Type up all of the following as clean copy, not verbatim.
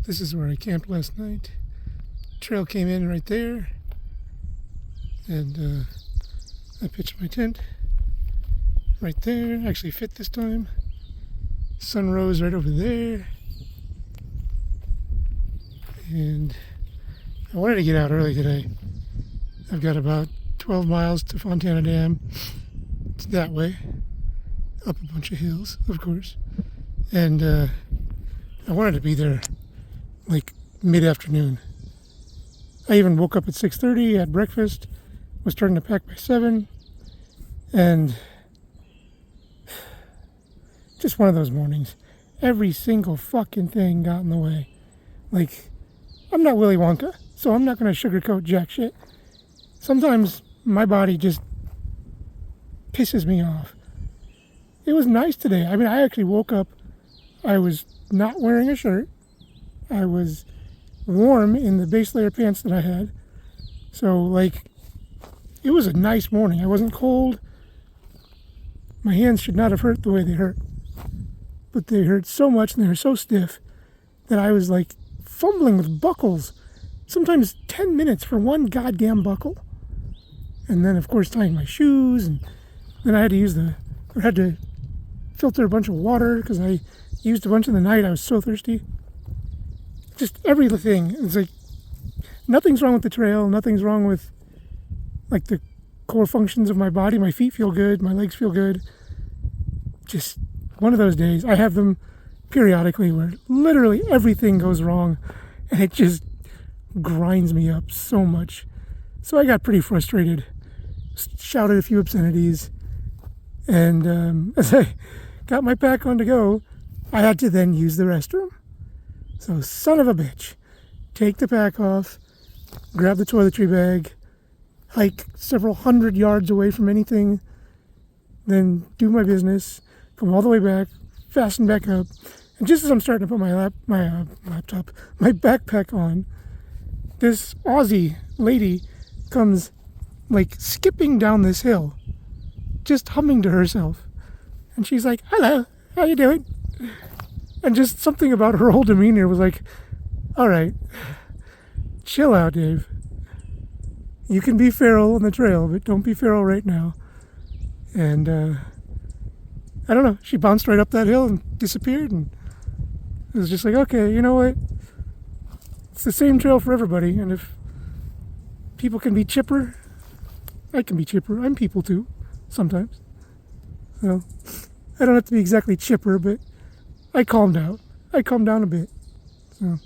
This is where I camped last night. Trail came in right there, and I pitched my tent right there. Actually fit this time. Sun rose right over there, and I wanted to get out early today. I've got about 12 miles to Fontana Dam. It's that way, up a bunch of hills, of course, and I wanted to be there like mid-afternoon. I even woke up at 6:30, had breakfast, was starting to pack by 7, and just one of those mornings. Every single fucking thing got in the way. Like, I'm not Willy Wonka, so I'm not going to sugarcoat jack shit. Sometimes my body just pisses me off. It was nice today. I mean, I actually woke up, I was not wearing a shirt. I was warm in the base layer pants that I had. So, like, it was a nice morning. I wasn't cold. My hands should not have hurt the way they hurt. But they hurt so much and they were so stiff that I was, like, fumbling with buckles. Sometimes 10 minutes for one goddamn buckle. And then, of course, tying my shoes. And then I had to filter a bunch of water because I used a bunch in the night. I was so thirsty. Just everything. It's like nothing's wrong with the trail. Nothing's wrong with like the core functions of my body. My feet feel good. My legs feel good. Just one of those days. I have them periodically where literally everything goes wrong and it just grinds me up so much. So I got pretty frustrated. Shouted a few obscenities. And as I got my pack on to go, I had to then use the restroom. So, son of a bitch, take the pack off, grab the toiletry bag, hike several hundred yards away from anything, then do my business, come all the way back, fasten back up, and just as I'm starting to put my backpack on, this Aussie lady comes like skipping down this hill, just humming to herself, and she's like, "Hello, how you doing?" And just something about her whole demeanor was like, all right, chill out, Dave. You can be feral on the trail, but don't be feral right now. And I don't know, she bounced right up that hill and disappeared. And it was just like, okay, you know what? It's the same trail for everybody. And if people can be chipper, I can be chipper. I'm people too, sometimes. So I don't have to be exactly chipper, but I calmed out. I calmed down a bit. So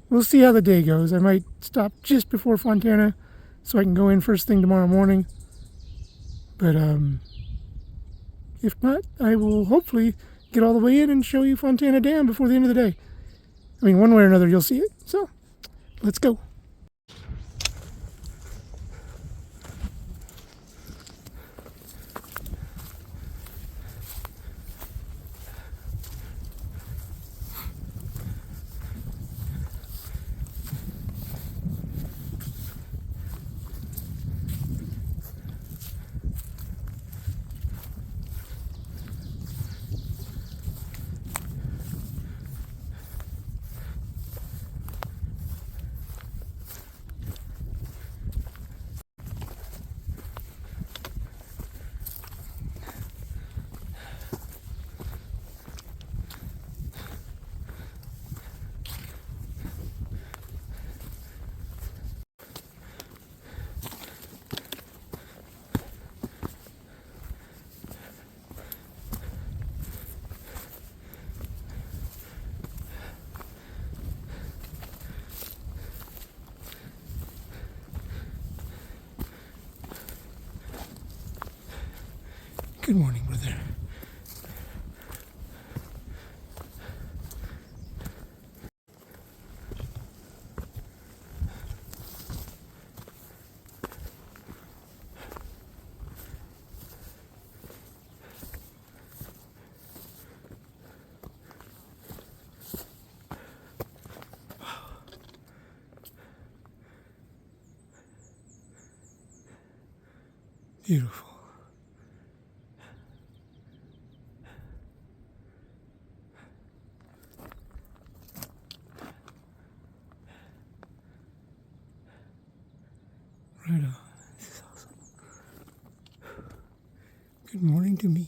we'll see how the day goes. I might stop just before Fontana so I can go in first thing tomorrow morning. But if not, I will hopefully get all the way in and show you Fontana Dam before the end of the day. I mean, one way or another, you'll see it. So let's go. Good morning, brother. Beautiful. Good morning to me.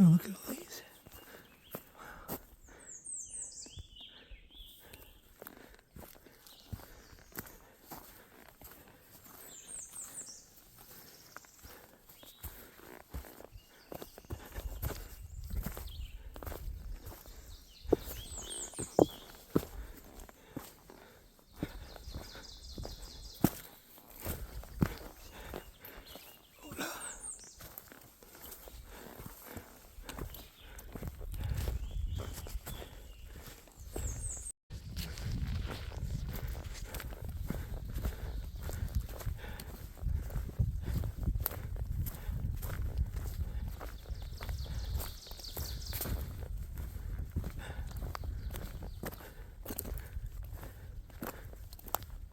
Oh, look at all these.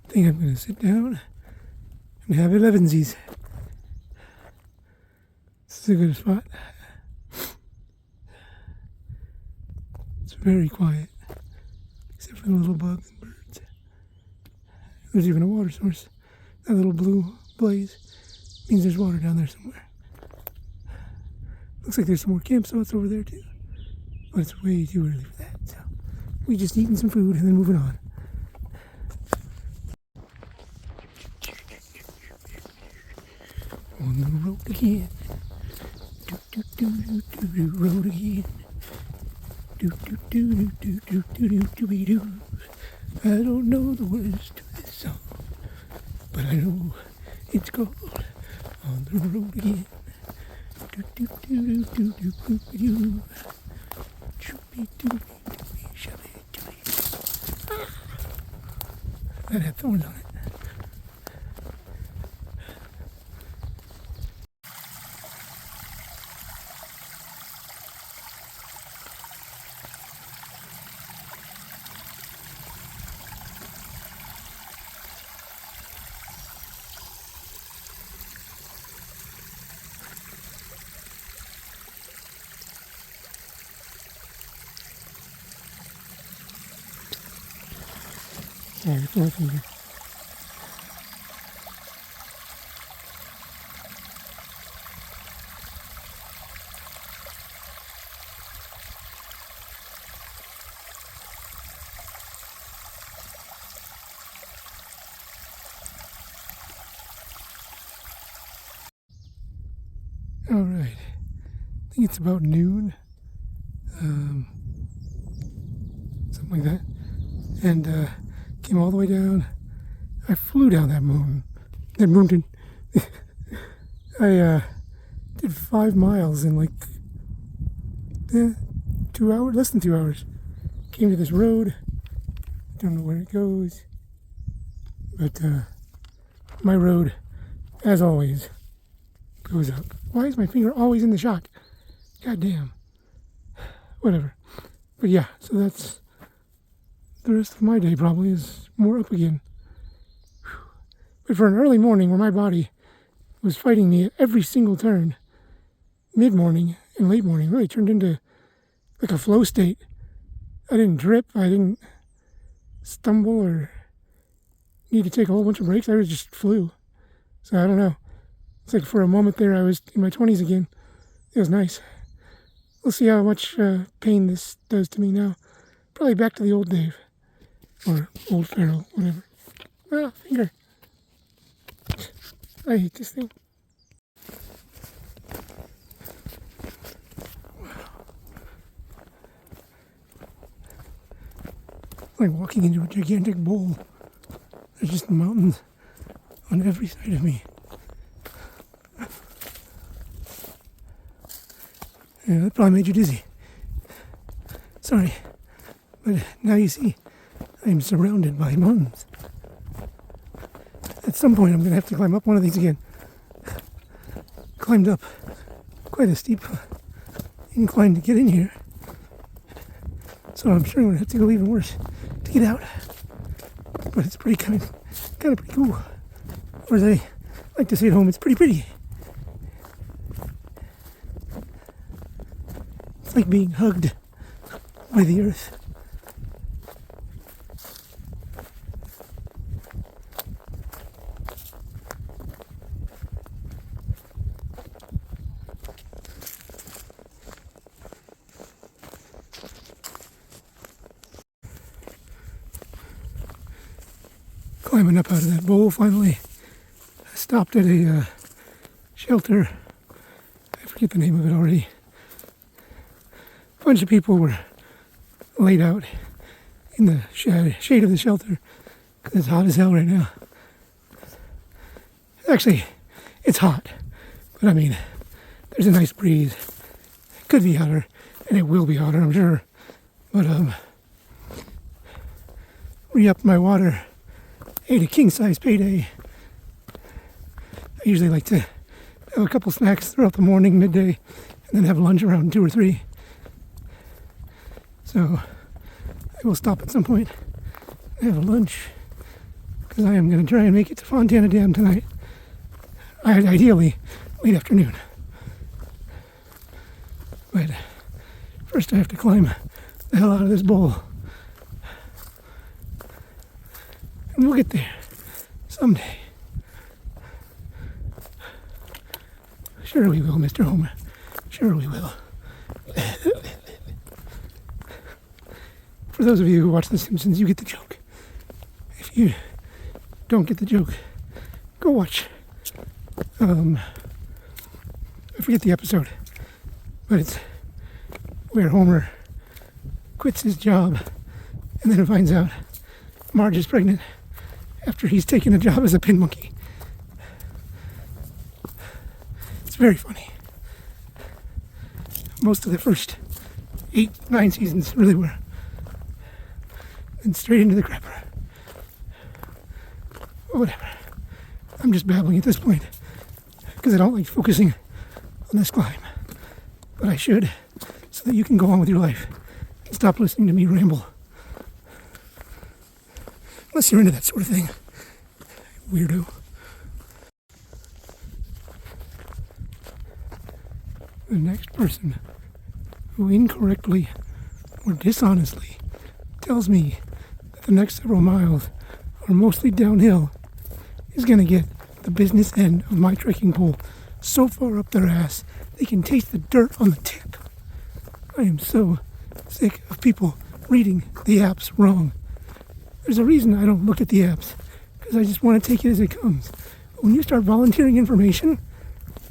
I think I'm going to sit down and have 11sies. This is a good spot. It's very quiet, except for the little bugs and birds. There's even a water source. That little blue blaze means there's water down there somewhere. Looks like there's some more campsites over there too, but it's way too early for that. So we just eating some food and then moving on. On the road again. Road again. Do. I don't know the words to this song, but I know it's called On the Road Again. That had thorns on it. Yeah, it's nothing here. All right, I think it's about noon, something like that, and came all the way down. I flew down that mountain. I did 5 miles in like 2 hours, less than 2 hours. Came to this road. Don't know where it goes, but my road, as always, goes up. Why is my finger always in the shock? God damn. Whatever. But yeah, so that's the rest of my day probably is more up again. But for an early morning where my body was fighting me at every single turn, mid-morning and late morning really turned into like a flow state. I didn't drip, I didn't stumble or need to take a whole bunch of breaks. I just flew. So I don't know. It's like for a moment there I was in my 20s again. It was nice. We'll see how much pain this does to me now. Probably back to the old Dave. Or old Farrell, whatever. Ah, finger. I hate this thing. It's like walking into a gigantic bowl. There's just mountains on every side of me. Yeah, that probably made you dizzy. Sorry, but now you see, I'm surrounded by mountains. At some point, I'm going to have to climb up one of these again. Climbed up quite a steep incline to get in here. So I'm sure I'm going to have to go even worse to get out. But it's pretty kind of pretty cool. Or as I like to say at home, it's pretty pretty. It's like being hugged by the earth. Climbing up out of that bowl finally. I stopped at a shelter. I forget the name of it already. A bunch of people were laid out in the shade of the shelter because it's hot as hell right now. Actually, it's hot, but I mean, there's a nice breeze. It could be hotter, and it will be hotter, I'm sure. But re-upped my water. Ate a king-size payday. I usually like to have a couple snacks throughout the morning, midday, and then have lunch around 2 or 3. So I will stop at some point and have a lunch because I am going to try and make it to Fontana Dam tonight. Ideally, late afternoon. But first I have to climb the hell out of this bowl. And we'll get there someday. Sure we will, Mr. Homer. Sure we will. For those of you who watch The Simpsons, you get the joke. If you don't get the joke, go watch. I forget the episode, but it's where Homer quits his job and then finds out Marge is pregnant after he's taken a job as a pin monkey. It's very funny. Most of the first 8-9 seasons really were. And straight into the crapper. Whatever. I'm just babbling at this point because I don't like focusing on this climb. But I should, so that you can go on with your life and stop listening to me ramble. Unless you're into that sort of thing. Weirdo. The next person who incorrectly or dishonestly tells me that the next several miles are mostly downhill is going to get the business end of my trekking pole so far up their ass they can taste the dirt on the tip. I am so sick of people reading the apps wrong. There's a reason I don't look at the apps, because I just want to take it as it comes. But when you start volunteering information,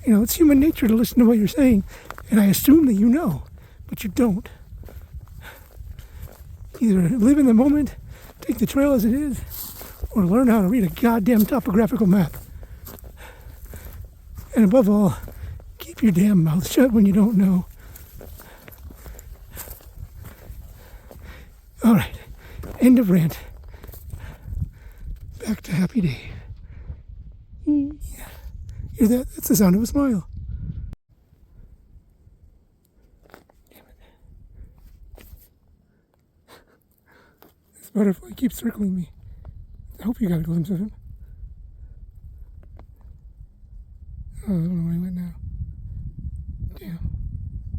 it's human nature to listen to what you're saying, and I assume that you know, but you don't. Either live in the moment, take the trail as it is, or learn how to read a goddamn topographical map. And above all, keep your damn mouth shut when you don't know. All right, end of rant. Back to Happy Day. Hear that? That's the sound of a smile. Damn it. This butterfly keeps circling me. I hope you got a glimpse of him. Oh, I don't know where he went now. Damn.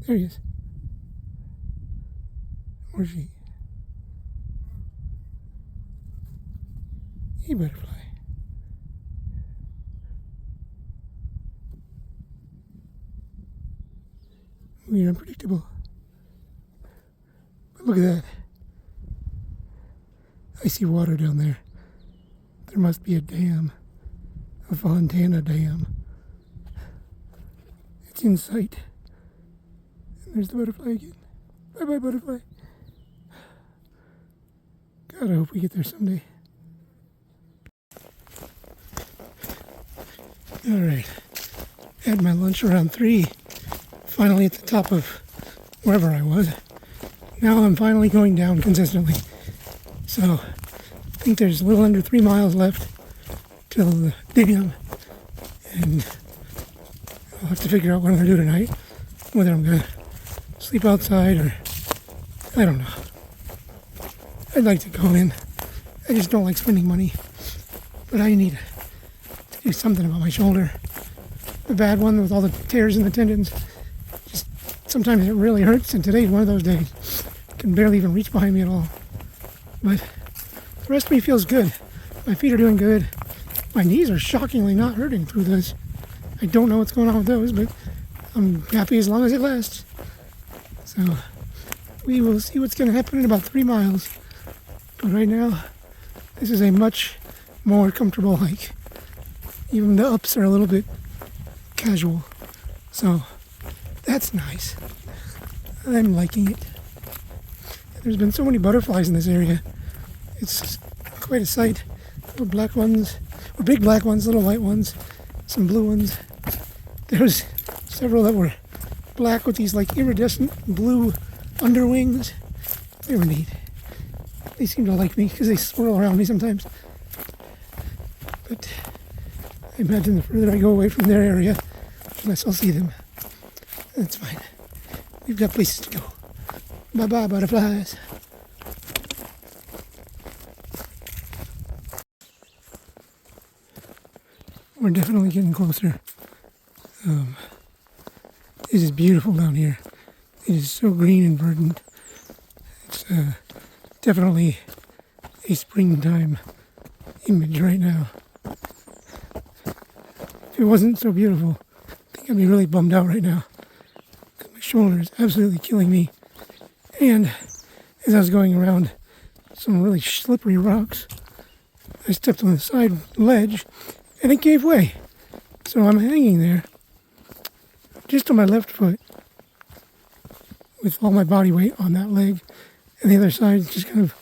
There he is. Where's she? Hey, butterfly. We're unpredictable. But look at that. I see water down there. There must be a dam. A Fontana Dam. It's in sight. And there's the butterfly again. Bye-bye, butterfly. God, I hope we get there someday. Alright. Had my lunch around 3. Finally at the top of wherever I was. Now I'm finally going down consistently. So, I think there's a little under 3 miles left till the dam. And I'll have to figure out what I'm going to do tonight. Whether I'm going to sleep outside or... I don't know. I'd like to go in. I just don't like spending money. But I need to do something about my shoulder. The bad one with all the tears in the tendons. Just sometimes it really hurts, and today's one of those days. I can barely even reach behind me at all. But the rest of me feels good. My feet are doing good. My knees are shockingly not hurting through this. I don't know what's going on with those, but I'm happy as long as it lasts. So we will see what's going to happen in about 3 miles. But right now, this is a much more comfortable hike. Even the ups are a little bit casual. So that's nice. I'm liking it. There's been so many butterflies in this area. It's quite a sight. Little black ones, or big black ones, little white ones, some blue ones. There's several that were black with these like iridescent blue underwings. They were neat. They seem to like me because they swirl around me sometimes. But I imagine the further I go away from their area, the less I'll see them. That's fine. We've got places to go. Bye-bye, butterflies. We're definitely getting closer. It is beautiful down here. It is so green and verdant. It's definitely a springtime image right now. If it wasn't so beautiful, I think I'd be really bummed out right now. Because my shoulder is absolutely killing me. And as I was going around some really slippery rocks, I stepped on the side ledge and it gave way. So I'm hanging there, just on my left foot, with all my body weight on that leg, and the other side is just kind of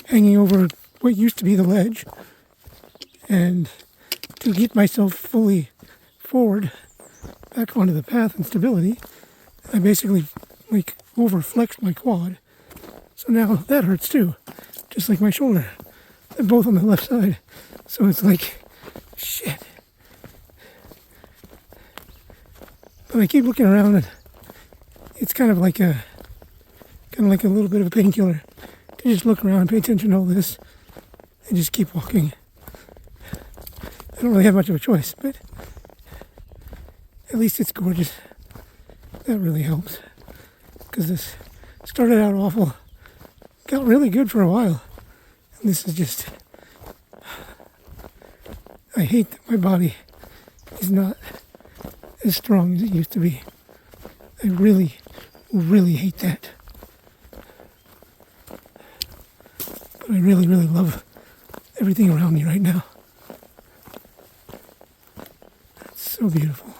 hanging over what used to be the ledge. And to get myself fully forward, back onto the path and stability, I basically like overflexed my quad. So now that hurts too, just like my shoulder. They're both on the left side. So it's like, shit. But I keep looking around and it's kind of like a little bit of a painkiller to just look around and pay attention to all this and just keep walking. I don't really have much of a choice, but at least it's gorgeous. That really helps. Because this started out awful, got really good for a while, and this is just... I hate that my body is not as strong as it used to be. I really, really hate that. But I really, really love everything around me right now. It's so beautiful.